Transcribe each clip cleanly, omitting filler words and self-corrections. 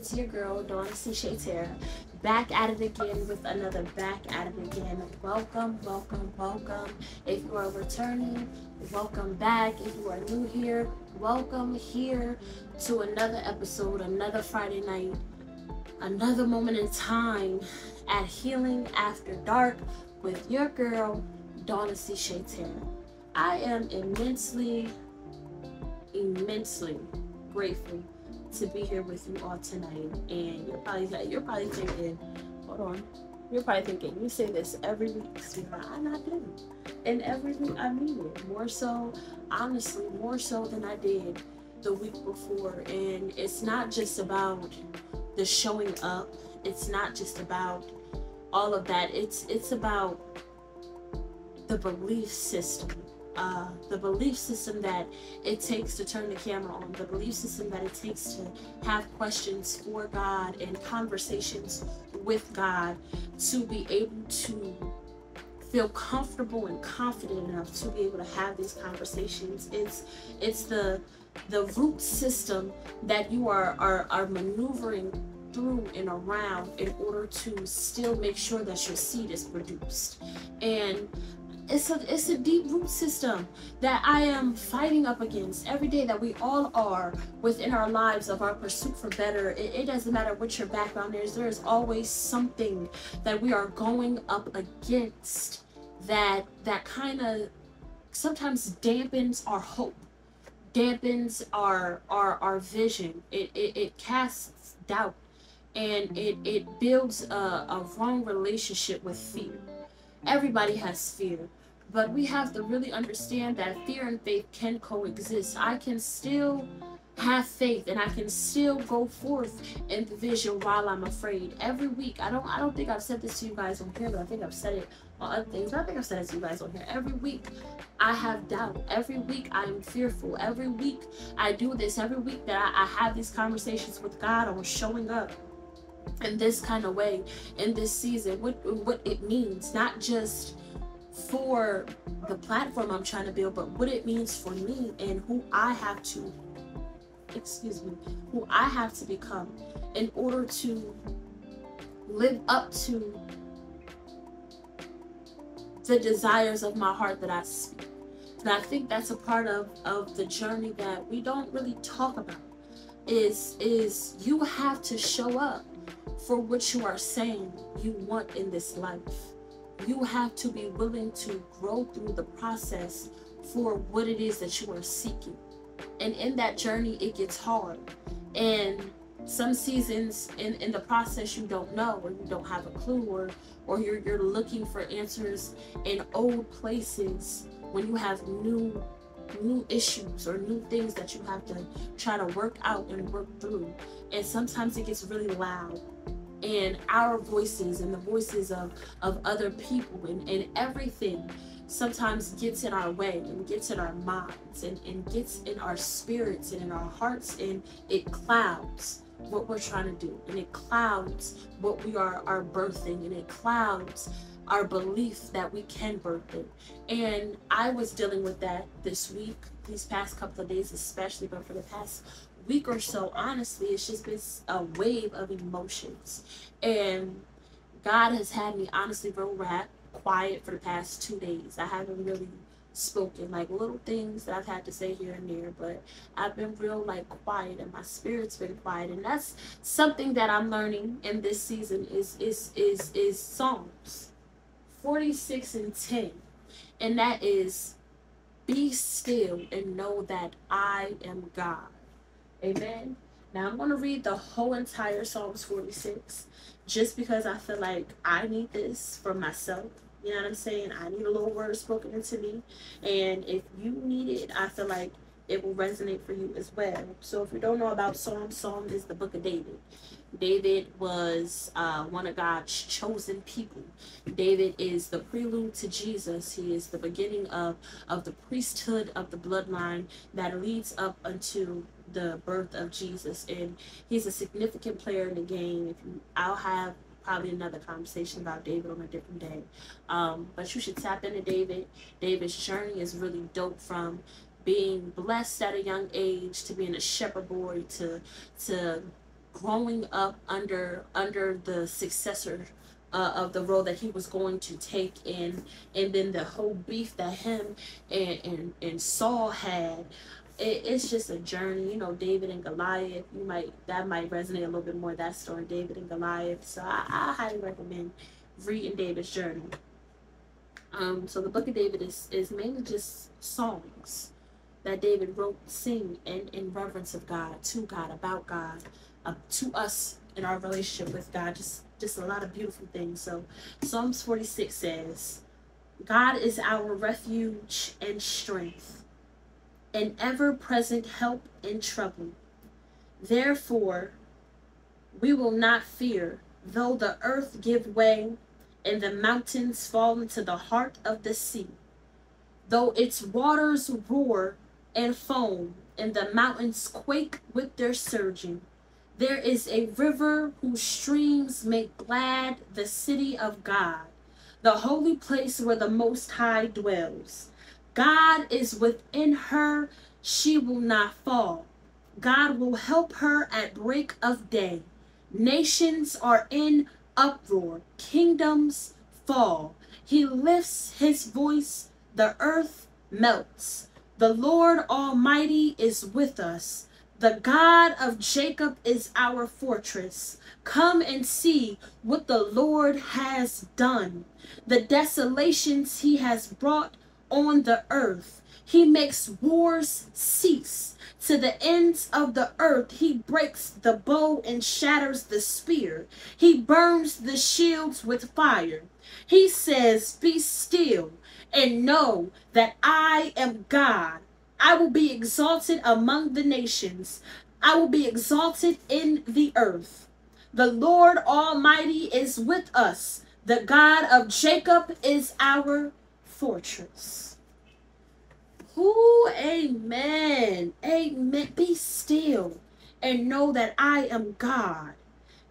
It's your girl, Daunessy Shaitaire, back at it again with another back at it again. Welcome, welcome, welcome. If you are returning, welcome back. If you are new here, welcome here to another episode, another Friday night, another moment in time at Healing After Dark with your girl, Daunessy Shaitaire. I am immensely grateful to be here with you all tonight. And you're probably thinking, hold on. You're probably thinking, you say this every week, sweetheart. I do. And every week I mean it. More so, honestly, more so than I did the week before. And it's not just about the showing up. It's not just about all of that. It's about the belief system. The belief system that it takes to turn the camera on, the belief system that it takes to have questions for God and conversations with God, to be able to feel comfortable and confident enough to be able to have these conversations. It's the root system that you are maneuvering through and around in order to still make sure that your seed is produced. And it's a deep root system that I am fighting up against every day, that we all are within our lives of our pursuit for better. It doesn't matter what your background is. There is always something that we are going up against that kind of sometimes dampens our hope, dampens our vision. It casts doubt, and it builds a wrong relationship with fear. Everybody has fear, but we have to really understand that fear and faith can coexist. I can still have faith and I can still go forth in the vision while I'm afraid. Every week, I don't think I've said this to you guys on here, but I think I've said it on other things. I think I've said it to you guys on here. Every week I have doubt. Every week I'm fearful. Every week I do this. Every week that I have these conversations with God on showing up in this kind of way in this season, what it means, not just for the platform I'm trying to build, but what it means for me and who I have to become in order to live up to the desires of my heart that I speak. And I think that's a part of the journey that we don't really talk about, is you have to show up for what you are saying you want in this life. You have to be willing to grow through the process for what it is that you are seeking. And in that journey, it gets hard. And some seasons in the process you don't know, or you don't have a clue, or you're looking for answers in old places when you have new issues or new things that you have to try to work out and work through. And sometimes it gets really loud, and our voices and the voices of other people and everything sometimes gets in our way and gets in our minds and gets in our spirits and in our hearts, and it clouds what we're trying to do, and it clouds what we are birthing, and it clouds our belief that we can birth it. And I was dealing with that this week, these past couple of days especially, but for the past week or so, honestly, it's just been a wave of emotions. And God has had me honestly real quiet for the past 2 days. I haven't really spoken, like little things that I've had to say here and there, but I've been real quiet, and my spirit's been quiet. And that's something that I'm learning in this season is Psalms 46:10, and that is, be still and know that I am God. Amen. Now I'm going to read the whole entire Psalms 46 just because I feel like I need this for myself. You know what I'm saying? I need a little word spoken into me. And if you need it, I feel like it will resonate for you as well. So if you don't know about Psalm is the book of David. David was one of God's chosen people. David is the prelude to Jesus. He is the beginning of the priesthood of the bloodline that leads up unto the birth of Jesus. And he's a significant player in the game. I'll have probably another conversation about David on a different day. But you should tap into David. David's journey is really dope, from being blessed at a young age to being a shepherd boy to growing up under the successor of the role that he was going to take in, and then the whole beef that him and Saul had. It's just a journey, you know. David and Goliath, that might resonate a little bit more, that story, David and Goliath. So I highly recommend reading David's journey. So the book of David is mainly just songs that David wrote, sing in reverence of God, to God, about God, to us in our relationship with God. Just a lot of beautiful things. So Psalms 46 says, God is our refuge and strength, an ever-present help in trouble. Therefore, we will not fear, though the earth give way and the mountains fall into the heart of the sea, though its waters roar and foam and the mountains quake with their surging. There is a river whose streams make glad the city of God, the holy place where the Most High dwells. God is within her, she will not fall. God will help her at break of day. Nations are in uproar, kingdoms fall. He lifts his voice, the earth melts. The Lord Almighty is with us. The God of Jacob is our fortress. Come and see what the Lord has done, the desolations he has brought on the earth. He makes wars cease. To the ends of the earth, he breaks the bow and shatters the spear. He burns the shields with fire. He says, be still and know that I am God. I will be exalted among the nations. I will be exalted in the earth. The Lord Almighty is with us. The God of Jacob is our fortress. Ooh, amen. Amen. Be still and know that I am God.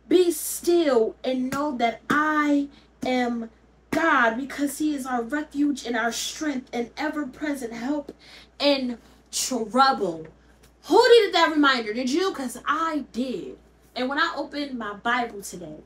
Be still and know that I am God, because he is our refuge and our strength and ever-present help in trouble. Who needed that reminder? Did you? Because I did. And when I opened my Bible today,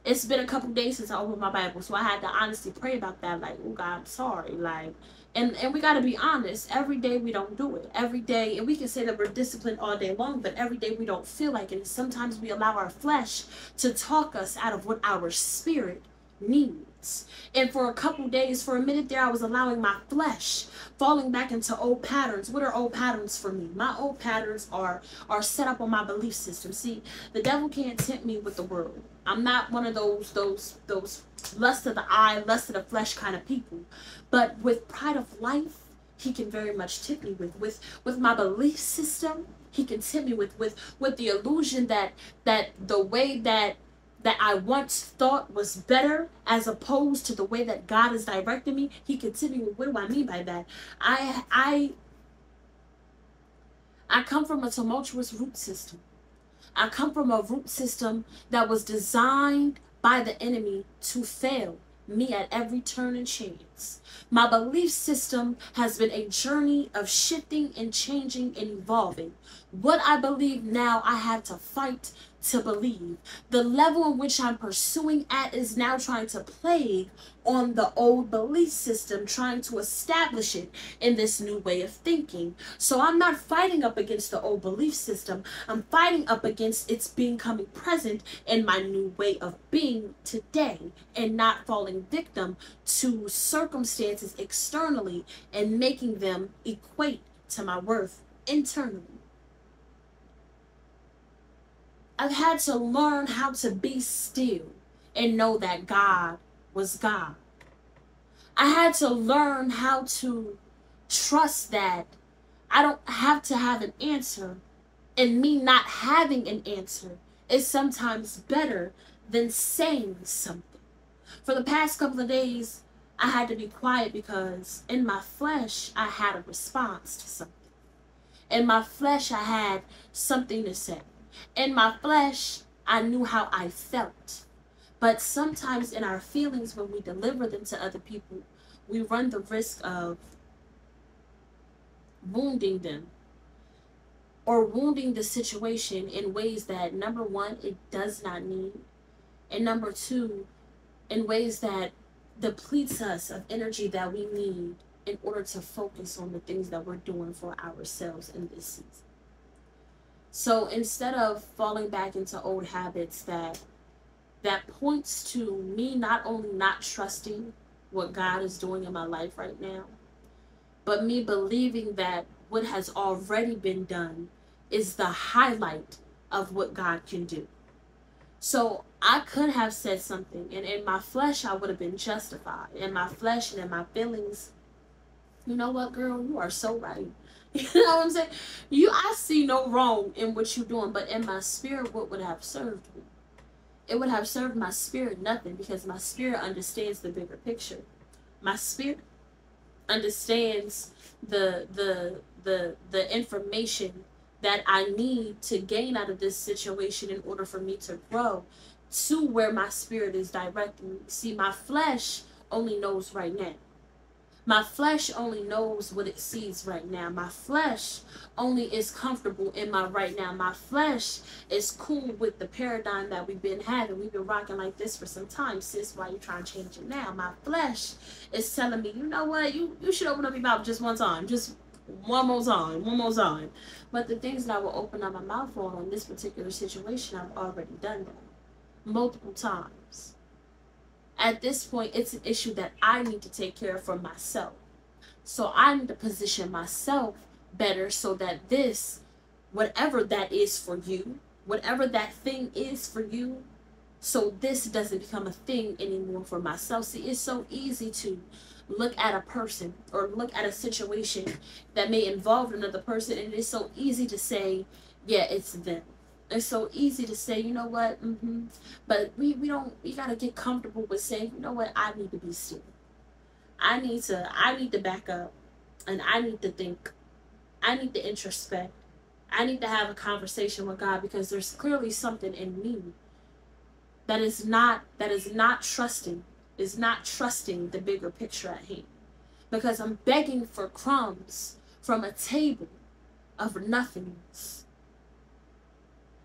it's been a couple days since I opened my Bible, so I had to honestly pray about that. Like, oh God, I'm sorry. Like, and we got to be honest. Every day we don't do it. Every day, and we can say that we're disciplined all day long, but every day we don't feel like it. And sometimes we allow our flesh to talk us out of what our spirit needs. And for a couple days, for a minute there, I was allowing my flesh falling back into old patterns. What are old patterns for me? My old patterns are set up on my belief system. See, the devil can't tempt me with the world. I'm not one of those lust of the eye, lust of the flesh kind of people. But with pride of life, he can very much tempt me with my belief system. He can tempt me with the illusion that the way that I once thought was better, as opposed to the way that God has directed me. He can tempt me with, what do I mean by that? I come from a tumultuous root system. I come from a root system that was designed by the enemy to fail me at every turn and chance. My belief system has been a journey of shifting and changing and evolving. What I believe now, I had to fight to believe. The level in which I'm pursuing at is now trying to plague on the old belief system, trying to establish it in this new way of thinking. So I'm not fighting up against the old belief system. I'm fighting up against its becoming present in my new way of being today, and not falling victim to circumstances externally and making them equate to my worth internally. I've had to learn how to be still and know that God was God. I had to learn how to trust that I don't have to have an answer, and me not having an answer is sometimes better than saying something. For the past couple of days, I had to be quiet because in my flesh, I had a response to something. In my flesh, I had something to say. In my flesh, I knew how I felt. But sometimes in our feelings, when we deliver them to other people, we run the risk of wounding them. or wounding the situation in ways that, number one, it does not need, and number two, in ways that depletes us of energy that we need in order to focus on the things that we're doing for ourselves in this season. So instead of falling back into old habits that points to me not only not trusting what God is doing in my life right now, but me believing that what has already been done is the highlight of what God can do. So I could have said something, and in my flesh I would have been justified. In my flesh and in my feelings, you know what, girl, you are so right. You know what I'm saying? I see no wrong in what you're doing, but in my spirit, what would have served me? It would have served my spirit nothing, because my spirit understands the bigger picture. My spirit understands the information that I need to gain out of this situation in order for me to grow to where my spirit is directing me. See, my flesh only knows right now. My flesh only knows what it sees right now. My flesh only is comfortable in my right now. My flesh is cool with the paradigm that we've been having. We've been rocking like this for some time, sis. Why you trying to change it now? My flesh is telling me, you know what? You should open up your mouth just one time. Just one more time. But the things that I will open up my mouth on this particular situation, I've already done that multiple times. At this point, it's an issue that I need to take care of for myself. So I need to position myself better so that this, whatever that is for you, whatever that thing is for you, so this doesn't become a thing anymore for myself. See, it's so easy to look at a person or look at a situation that may involve another person, and it's so easy to say, yeah, it's them. It's so easy to say, you know what, but we gotta get comfortable with saying, you know what, I need to be still. I need to back up, and I need to think. I need to introspect. I need to have a conversation with God, because there's clearly something in me that is not trusting the bigger picture at hand, because I'm begging for crumbs from a table of nothingness.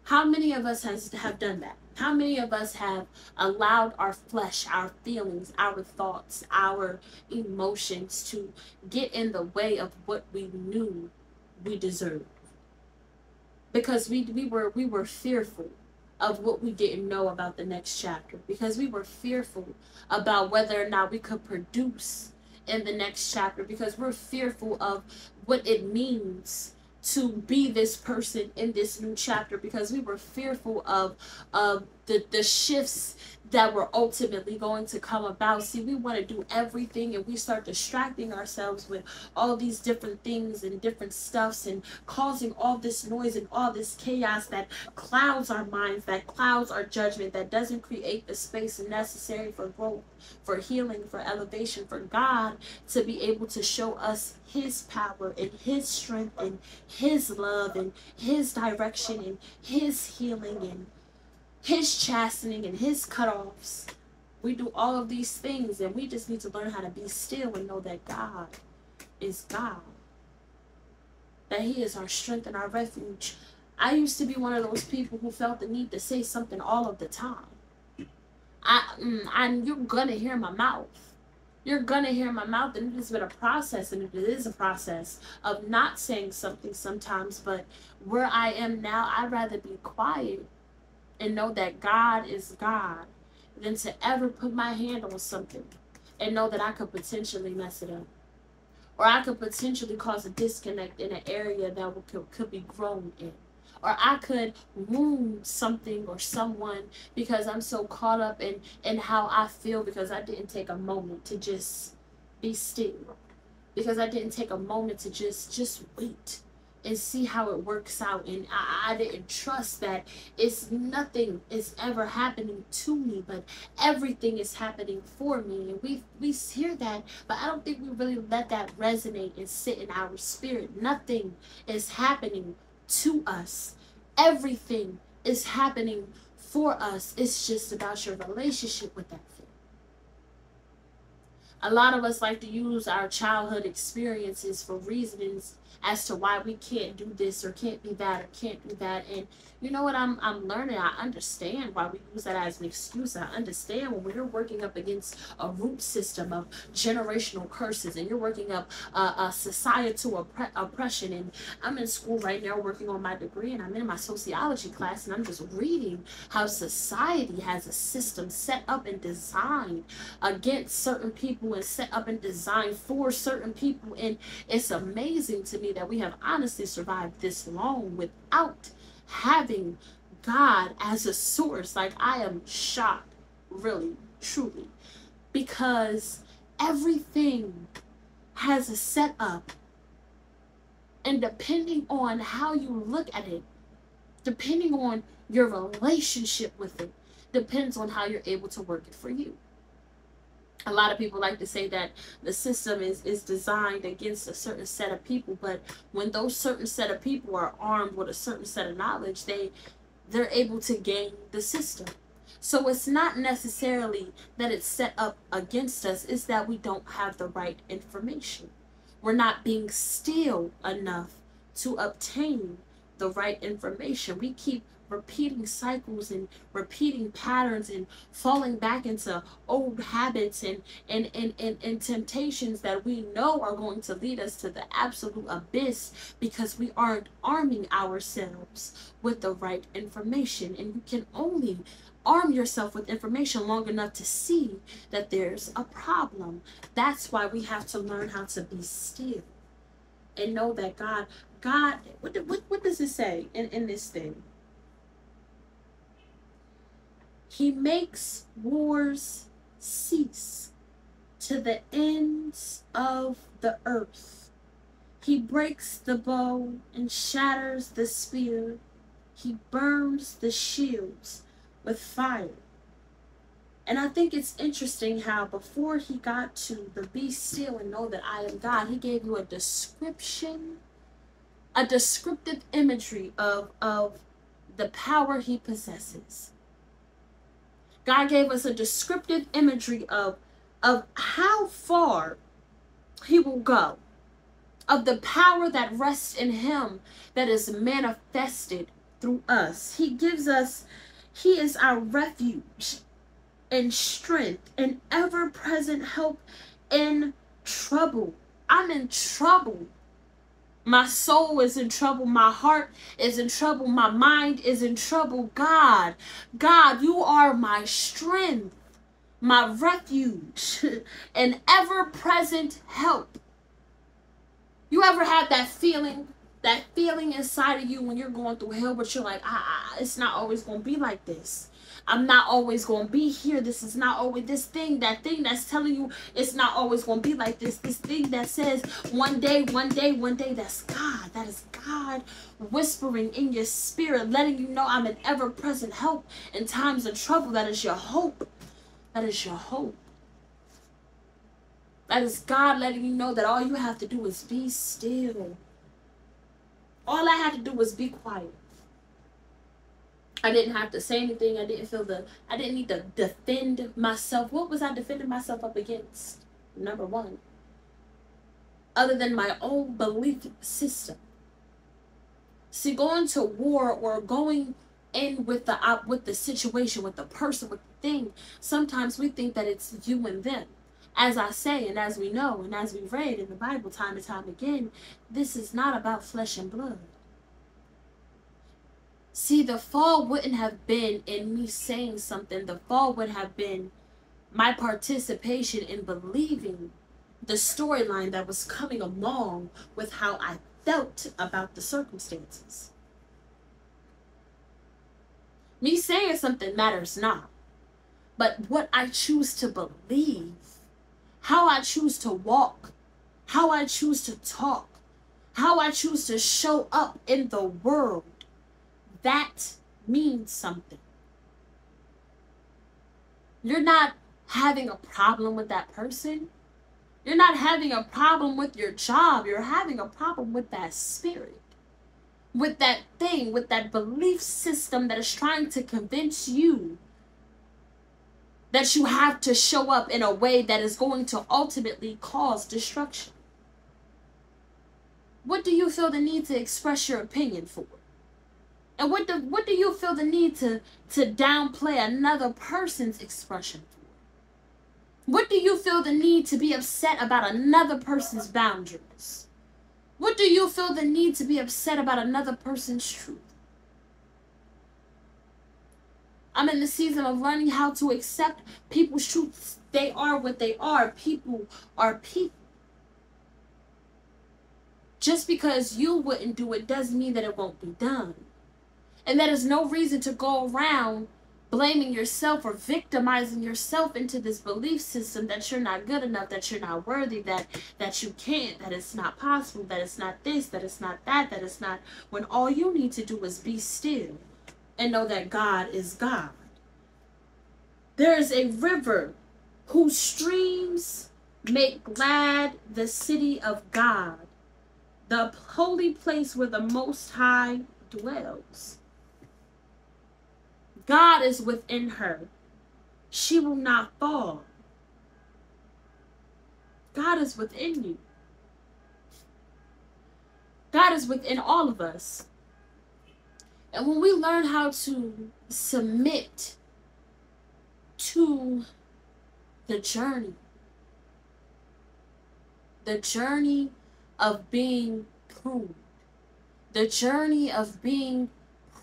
How many of us have done that? How many of us have allowed our flesh, our feelings, our thoughts, our emotions to get in the way of what we knew we deserved? Because we were fearful of what we didn't know about the next chapter. Because we were fearful about whether or not we could produce in the next chapter. Because we're fearful of what it means to be this person in this new chapter, because we were fearful of the shifts that were ultimately going to come about. See, we want to do everything, and we start distracting ourselves with all these different things and different stuffs, and causing all this noise and all this chaos that clouds our minds, that clouds our judgment, that doesn't create the space necessary for growth, for healing, for elevation, for God to be able to show us his power and his strength and his love and his direction and his healing and his chastening and his cutoffs. We do all of these things, and we just need to learn how to be still and know that God is God, that he is our strength and our refuge. I used to be one of those people who felt the need to say something all of the time. You're gonna hear my mouth. You're gonna hear my mouth, and it has been a process, and it is a process of not saying something sometimes. But where I am now, I'd rather be quiet and know that God is God than to ever put my hand on something and know that I could potentially mess it up, or I could potentially cause a disconnect in an area that could be grown in, or I could wound something or someone because I'm so caught up in how I feel, because I didn't take a moment to just be still, because I didn't take a moment to just wait and see how it works out. And I didn't trust that nothing is ever happening to me, but everything is happening for me. And we hear that, but I don't think we really let that resonate and sit in our spirit. Nothing is happening to us. Everything is happening for us. It's just about your relationship with that thing. A lot of us like to use our childhood experiences for reasons as to why we can't do this or can't be that or can't do that. And you know what I'm learning? I understand why we use that as an excuse. I understand when you're working up against a root system of generational curses and you're working up a societal oppression. And I'm in school right now working on my degree, and I'm in my sociology class, and I'm just reading how society has a system set up and designed against certain people and set up and designed for certain people. And it's amazing to me that we have honestly survived this long without having God as a source. Like, I am shocked, really, truly, because everything has a setup, and depending on how you look at it, depending on your relationship with it, depends on how you're able to work it for you. A lot of people like to say that the system is designed against a certain set of people, but when those certain set of people are armed with a certain set of knowledge, they're able to gain the system. So it's not necessarily that it's set up against us, it's that we don't have the right information. We're not being still enough to obtain the right information. We keep repeating cycles and repeating patterns and falling back into old habits and temptations that we know are going to lead us to the absolute abyss, because we aren't arming ourselves with the right information. And you can only arm yourself with information long enough to see that there's a problem. That's why we have to learn how to be still and know that God, what does it say in this thing? He makes wars cease to the ends of the earth. He breaks the bow and shatters the spear. He burns the shields with fire. And I think it's interesting how before he got to the be still and know that I am God, he gave you a description, a descriptive imagery of the power he possesses. God gave us a descriptive imagery of how far he will go, of the power that rests in him that is manifested through us. He gives us, he is our refuge and strength and ever-present help in trouble. I'm in trouble. My soul is in trouble. My heart is in trouble. My mind is in trouble. God, you are my strength, my refuge, and ever-present help. You ever had that feeling inside of you when you're going through hell, but you're like, it's not always going to be like this. I'm not always going to be here. This is not always this thing, that thing that's telling you it's not always going to be like this. This thing that says one day, that's God. That is God whispering in your spirit, letting you know I'm an ever-present help in times of trouble. That is your hope. That is your hope. That is God letting you know that all you have to do is be still. All I had to do was be quiet. I didn't have to say anything. I didn't need to defend myself. What was I defending myself up against? Number one, other than my own belief system. See, going to war or going in with the situation, with the person, with the thing, sometimes we think that it's you and them. As I say, and as we know, and as we read in the Bible time and time again, this is not about flesh and blood. See, the fall wouldn't have been in me saying something. The fall would have been my participation in believing the storyline that was coming along with how I felt about the circumstances. Me saying something matters not, but what I choose to believe, how I choose to walk, how I choose to talk, how I choose to show up in the world, that means something. You're not having a problem with that person. You're not having a problem with your job. You're having a problem with that spirit, with that thing, with that belief system that is trying to convince you that you have to show up in a way that is going to ultimately cause destruction? What do you feel the need to express your opinion for? And what do you feel the need to downplay another person's expression for? What do you feel the need to be upset about another person's boundaries? What do you feel the need to be upset about another person's truth? I'm in the season of learning how to accept people's truths. They are what they are. People are people. Just because you wouldn't do it doesn't mean that it won't be done. And that is no reason to go around blaming yourself or victimizing yourself into this belief system that you're not good enough, that you're not worthy, that you can't, that it's not possible, that it's not this, that it's not that, that it's not, when all you need to do is be still and know that God is God. There is a river whose streams make glad the city of God, the holy place where the Most High dwells. God is within her. She will not fall. God is within you. God is within all of us. And when we learn how to submit to the journey of being pruned, the journey of being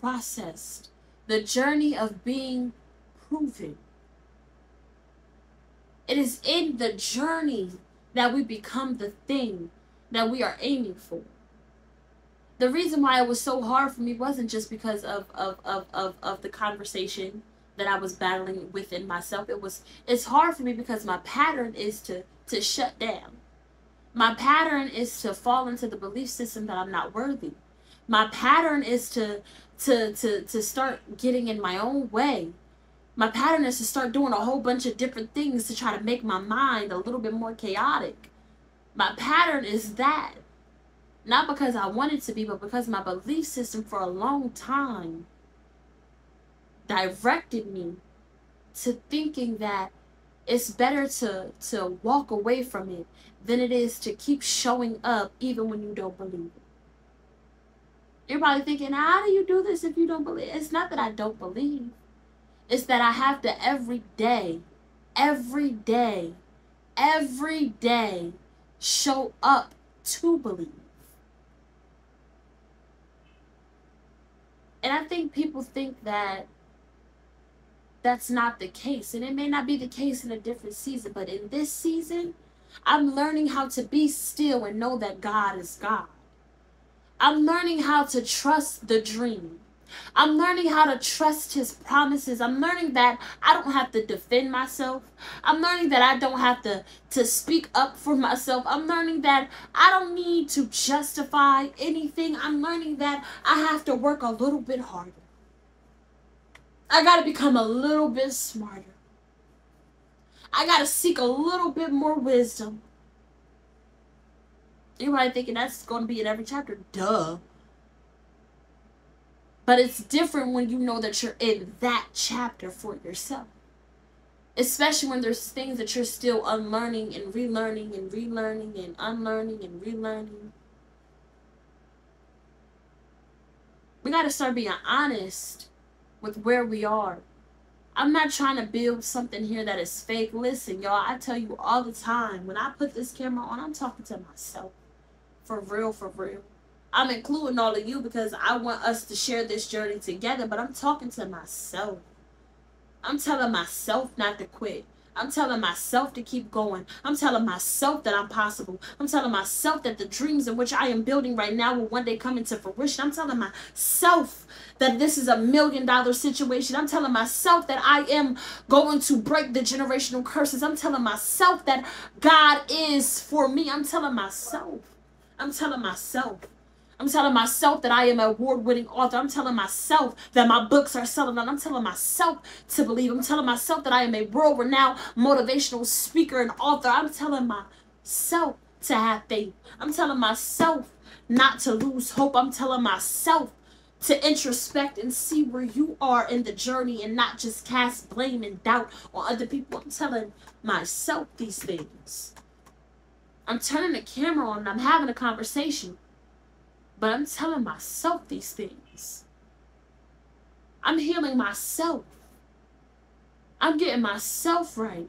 processed, the journey of being proven. It is in the journey that we become the thing that we are aiming for. The reason why it was so hard for me wasn't just because of the conversation that I was battling within myself. It's hard for me because my pattern is to shut down. My pattern is to fall into the belief system that I'm not worthy. My pattern is to start getting in my own way. My pattern is to start doing a whole bunch of different things to try to make my mind a little bit more chaotic. My pattern is that. Not because I want it to be, but because my belief system for a long time directed me to thinking that it's better to walk away from it than it is to keep showing up even when you don't believe it. You're probably thinking, how do you do this if you don't believe? It's not that I don't believe. It's that I have to every day show up to believe. And I think people think that that's not the case. And it may not be the case in a different season. But in this season, I'm learning how to be still and know that God is God. I'm learning how to trust the dream. I'm learning how to trust his promises. I'm learning that I don't have to defend myself. I'm learning that I don't have to speak up for myself. I'm learning that I don't need to justify anything. I'm learning that I have to work a little bit harder. I got to become a little bit smarter. I got to seek a little bit more wisdom. You're probably thinking that's going to be in every chapter. Duh. But it's different when you know that you're in that chapter for yourself. Especially when there's things that you're still unlearning and relearning and relearning and unlearning and relearning. We got to start being honest with where we are. I'm not trying to build something here that is fake. Listen, y'all, I tell you all the time, when I put this camera on, I'm talking to myself. For real, for real. I'm including all of you because I want us to share this journey together, but I'm talking to myself. I'm telling myself not to quit. I'm telling myself to keep going. I'm telling myself that I'm possible. I'm telling myself that the dreams in which I am building right now will one day come into fruition. I'm telling myself that this is $1 million situation. I'm telling myself that I am going to break the generational curses. I'm telling myself that God is for me. I'm telling myself. I'm telling myself. I'm telling myself that I am an award-winning author. I'm telling myself that my books are selling out. I'm telling myself to believe. I'm telling myself that I am a world-renowned motivational speaker and author. I'm telling myself to have faith. I'm telling myself not to lose hope. I'm telling myself to introspect and see where you are in the journey and not just cast blame and doubt on other people. I'm telling myself these things. I'm turning the camera on and I'm having a conversation, but I'm telling myself these things. I'm healing myself. I'm getting myself right.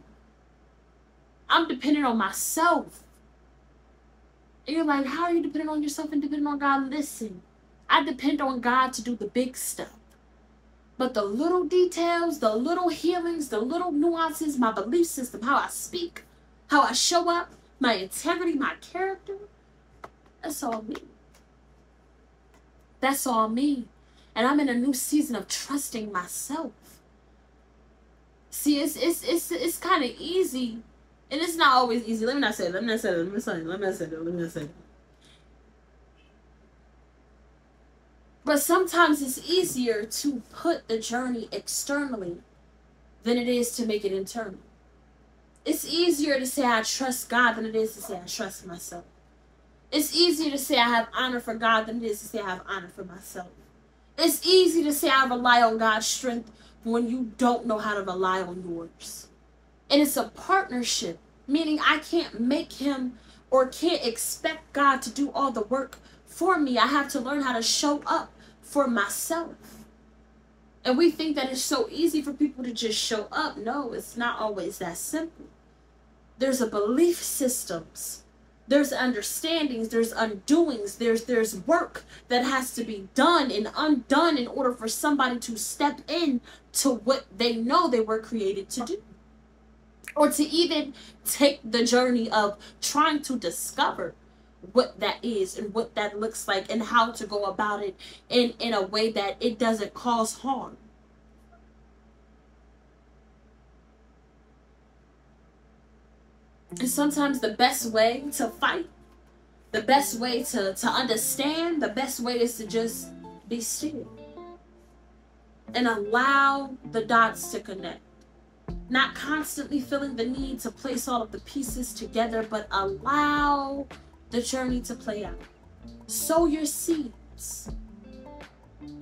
I'm depending on myself. And you're like, how are you depending on yourself and depending on God? Listen, I depend on God to do the big stuff. But the little details, the little healings, the little nuances, my belief system, how I speak, how I show up, my integrity, my character, that's all me. That's all me. And I'm in a new season of trusting myself. See, it's kind of easy. And it's not always easy. Let me not say it. But sometimes it's easier to put the journey externally than it is to make it internal. It's easier to say I trust God than it is to say I trust myself. It's easier to say I have honor for God than it is to say I have honor for myself. It's easy to say I rely on God's strength when you don't know how to rely on yours. And it's a partnership, meaning I can't make him or can't expect God to do all the work for me. I have to learn how to show up for myself. And we think that it's so easy for people to just show up. No, it's not always that simple. There's a belief systems. There's understandings, there's undoings, there's work that has to be done and undone in order for somebody to step in to what they know they were created to do. Or to even take the journey of trying to discover what that is and what that looks like and how to go about it in a way that it doesn't cause harm. And sometimes the best way to fight, the best way to understand, the best way is to just be still and allow the dots to connect. Not constantly feeling the need to place all of the pieces together, but allow the journey to play out. Sow your seeds.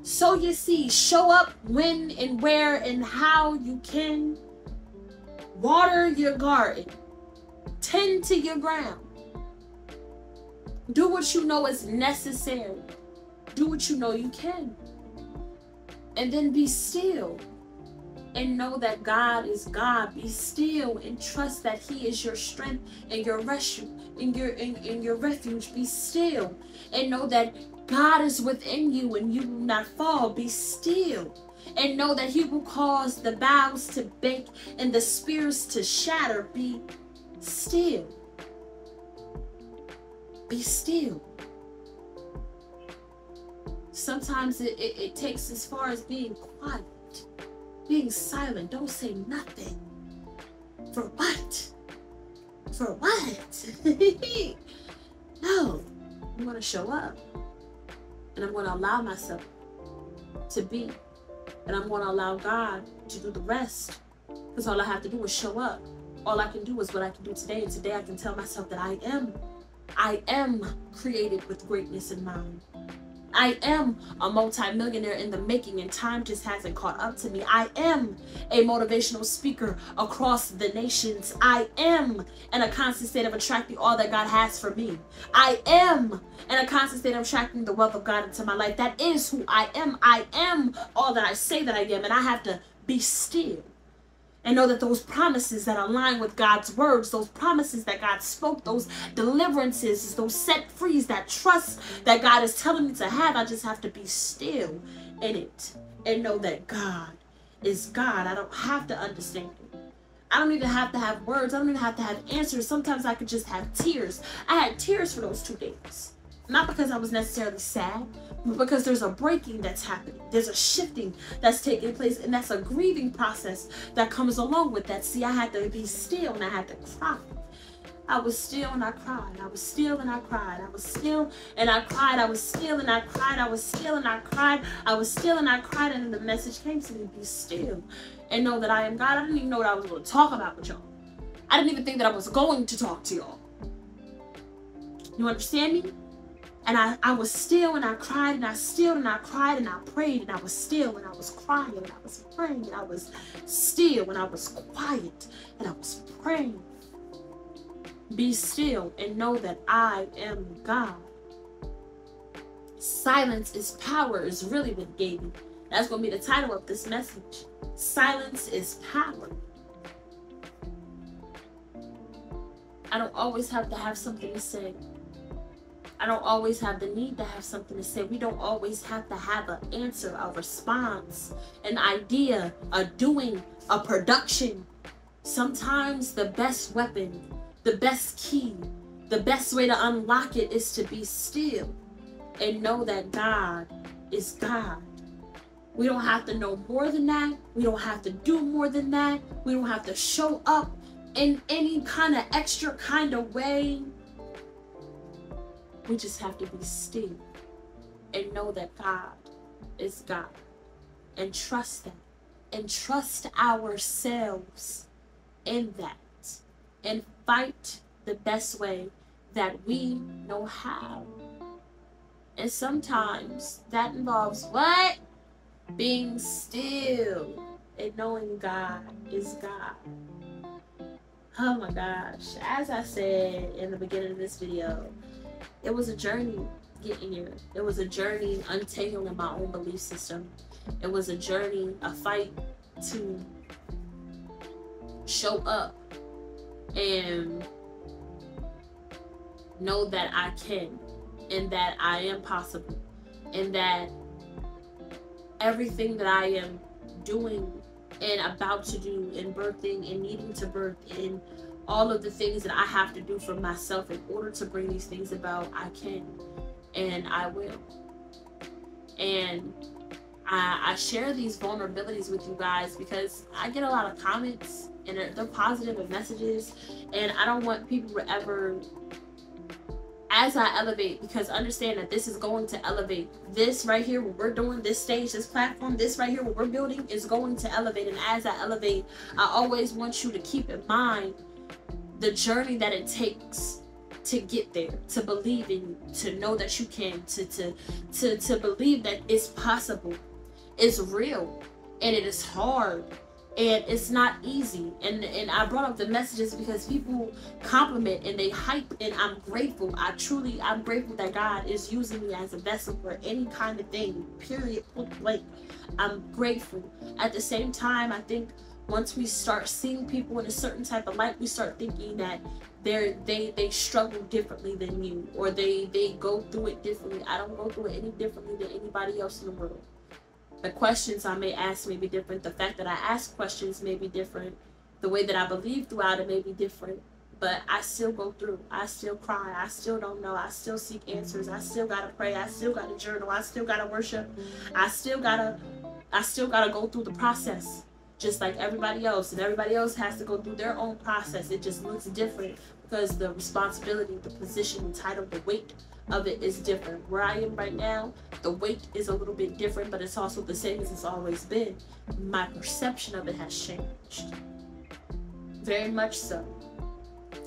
Sow your seeds. Show up when and where and how you can. Water your garden. Tend to your ground. Do what you know is necessary. Do what you know you can. And then be still. And know that God is God. Be still and trust that he is your strength and your refuge. In your refuge. Be still. And know that God is within you and you will not fall. Be still. And know that he will cause the boughs to bake and the spears to shatter. Be still. Be still. Sometimes it takes as far as being quiet, being silent. Don't say nothing. For what? For what? No, I'm going to show up. And I'm going to allow myself to be. And I'm going to allow God to do the rest. Because all I have to do is show up. All I can do is what I can do today. And today I can tell myself that I am created with greatness in mind. I am a multi-millionaire in the making and time just hasn't caught up to me. I am a motivational speaker across the nations. I am in a constant state of attracting all that God has for me. I am in a constant state of attracting the wealth of God into my life. That is who I am. I am all that I say that I am, and I have to be still. And know that those promises that align with God's words, those promises that God spoke, those deliverances, those set frees, that trust that God is telling me to have, I just have to be still in it and know that God is God. I don't have to understand it. I don't even have to have words. I don't even have to have answers. Sometimes I could just have tears. I had tears for those 2 days. Not because I was necessarily sad, but because there's a breaking that's happening. There's a shifting that's taking place, and that's a grieving process that comes along with that. See, I had to be still and I had to cry. I was still and I cried. I was still and I cried. I was still and I cried. I was still and I cried. I was still and I cried. I was still and I cried. And then the message came to me, be still and know that I am God. I didn't even know what I was going to talk about with y'all. I didn't even think that I was going to talk to y'all. You understand me? And I was still, and I cried, and I still, and I cried, and I prayed, and I was still, and I was crying, and I was praying, and I was still, and I was quiet, and I was praying. Be still and know that I am God. Silence is power is really what gave me. That's going to be the title of this message. Silence is power. I don't always have to have something to say. I don't always have the need to have something to say. We don't always have to have an answer, a response, an idea, a doing, a production. Sometimes the best weapon, the best key, the best way to unlock it is to be still and know that God is God. We don't have to know more than that. We don't have to do more than that. We don't have to show up in any kind of extra kind of way. We just have to be still and know that God is God, and trust that, and trust ourselves in that, and fight the best way that we know how. And sometimes that involves what? Being still and knowing God is God. Oh my gosh. As I said in the beginning of this video, it was a journey getting here. It was a journey untangling my own belief system. It was a journey, a fight to show up and know that I can, and that I am possible, and that everything that I am doing and about to do and birthing and needing to birth and all of the things that I have to do for myself in order to bring these things about, I can and I will. And I share these vulnerabilities with you guys because I get a lot of comments and they're positive and messages, and I don't want people to ever, as I elevate, because understand that this is going to elevate. This right here, what we're doing, this stage, this platform, this right here, what we're building is going to elevate. And as I elevate, I always want you to keep in mind the journey that it takes to get there, to believe in you, to know that you can, to believe that it's possible. It's real, and it is hard, and it's not easy. And I brought up the messages because people compliment and they hype, and I'm grateful. I'm grateful that God is using me as a vessel for any kind of thing, period, point blank. I'm grateful. At the same time, I think once we start seeing people in a certain type of light, we start thinking that they struggle differently than you, or they go through it differently. I don't go through it any differently than anybody else in the world. The questions I may ask may be different. The fact that I ask questions may be different. The way that I believe throughout it may be different. But I still go through. I still cry. I still don't know. I still seek answers. I still gotta pray. I still gotta journal. I still gotta worship. I still gotta go through the process, just like everybody else. And everybody else has to go through their own process. It just looks different because the responsibility, the position, the title, the weight of it is different. Where I am right now, the weight is a little bit different, but it's also the same as it's always been. My perception of it has changed. Very much so.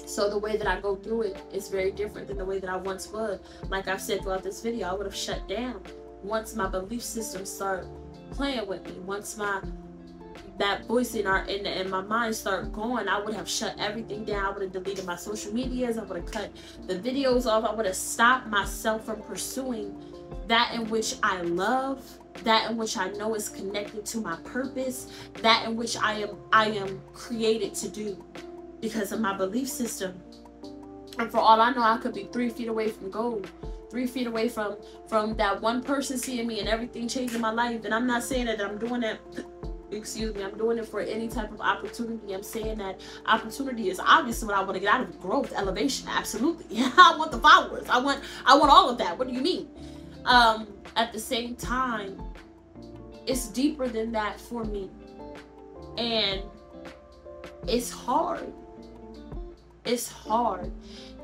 So the way that I go through it is very different than the way that I once would. Like I've said throughout this video, I would have shut down once my belief system started playing with me. Once that voice in my mind start going, I would have shut everything down. I would have deleted my social medias. I would have cut the videos off. I would have stopped myself from pursuing that in which I love, that in which I know is connected to my purpose, that in which I am created to do, because of my belief system. And for all I know, I could be 3 feet away from gold, 3 feet away from that one person seeing me and everything changing my life. And I'm not saying that I'm doing that, excuse me, I'm doing it for any type of opportunity. I'm saying that opportunity is obviously what I want to get out of it. Growth, elevation, absolutely. I want the followers. I want all of that. What do you mean? At the same time, it's deeper than that for me. And it's hard. It's hard.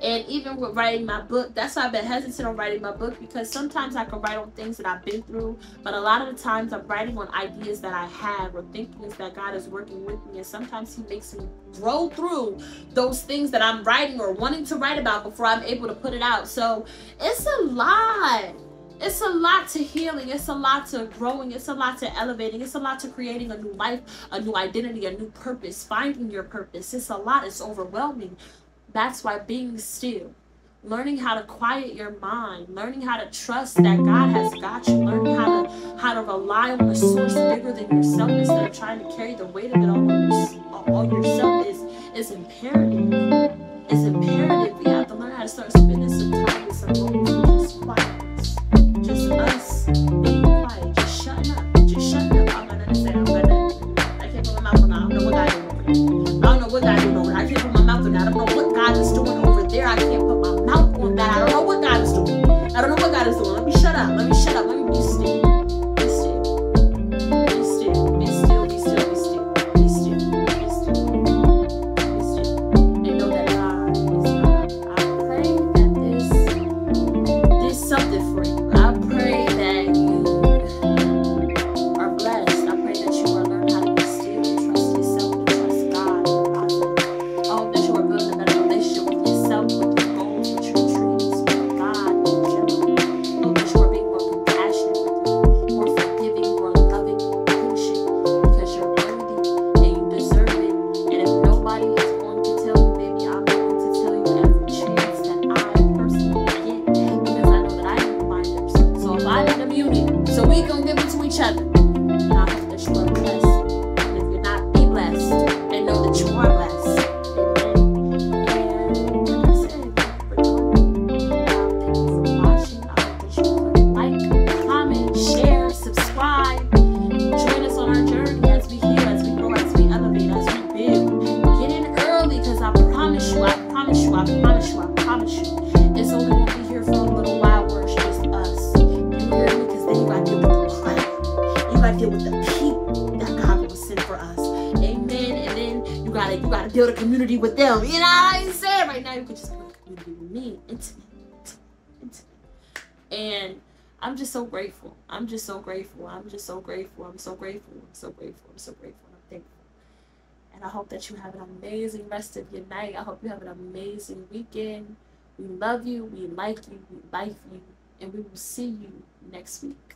And even with writing my book, that's why I've been hesitant on writing my book, because sometimes I can write on things that I've been through, but a lot of the times I'm writing on ideas that I have, or thinkings that God is working with me, and sometimes He makes me grow through those things that I'm writing or wanting to write about before I'm able to put it out. So it's a lot. It's a lot to healing. It's a lot to growing. It's a lot to elevating. It's a lot to creating a new life, a new identity, a new purpose, finding your purpose. It's a lot. It's overwhelming. That's why being still, learning how to quiet your mind, learning how to trust that God has got you, learning how to rely on the source bigger than yourself instead of trying to carry the weight of it all yourself is imperative. It's imperative. We have to learn how to start spending some time with some moments, just quietness, just us being quiet, just shutting up. I'm not gonna say I can't put my mouth on that. I don't know what God is doing. I don't know what God is doing. I can't put my mouth on that. I don't know what God is doing over there. I can't put my mouth on that. I don't know what God is doing. I don't know what God is doing. Let me shut up. Let me shut up. Let me be still. Be still. Be still. Be still. Be still. Be still. Be still. Be still. Be still. And know that God is God. I pray that this something for you. I pray that you are blessed. I pray that you are learning how to be still and trust yourself and trust God. I hope that you are building a better relationship with yourself, with your goals, with your dreams, with God in general. I hope that you are being more compassionate with you, more forgiving, more loving, more patient, because you're worthy and you deserve it. And if nobody is going to tell you, baby, I'm going to tell you every chance that I personally get, because I know that I need reminders. So if I need them, you need them. So we gonna give it to each other. And I hope that you are blessed. And if you're not, be blessed. And know that you are blessed. Amen. And like I said, thank you for joining me. Thank you for watching. I hope that you click like, comment, share, subscribe. Join us on our journey as we heal, as we grow, as we elevate, as we build. Get in early, because I promise you, I promise you, I promise you, I promise you, it's only going to be here for a little while where it's just us. You hear me? Because then you got to deal with the crowd. You got to deal with the people that God will send for us. Amen. And then you gotta build a community with them. You know what I'm saying? Right now you could just build a community with me. Intimate. And I'm just so grateful. I'm just so grateful. I'm just so grateful. I'm so grateful. I'm so grateful. I'm so grateful. I'm thankful. And I hope that you have an amazing rest of your night. I hope you have an amazing weekend. We love you. We like you. We like you. And we will see you next week.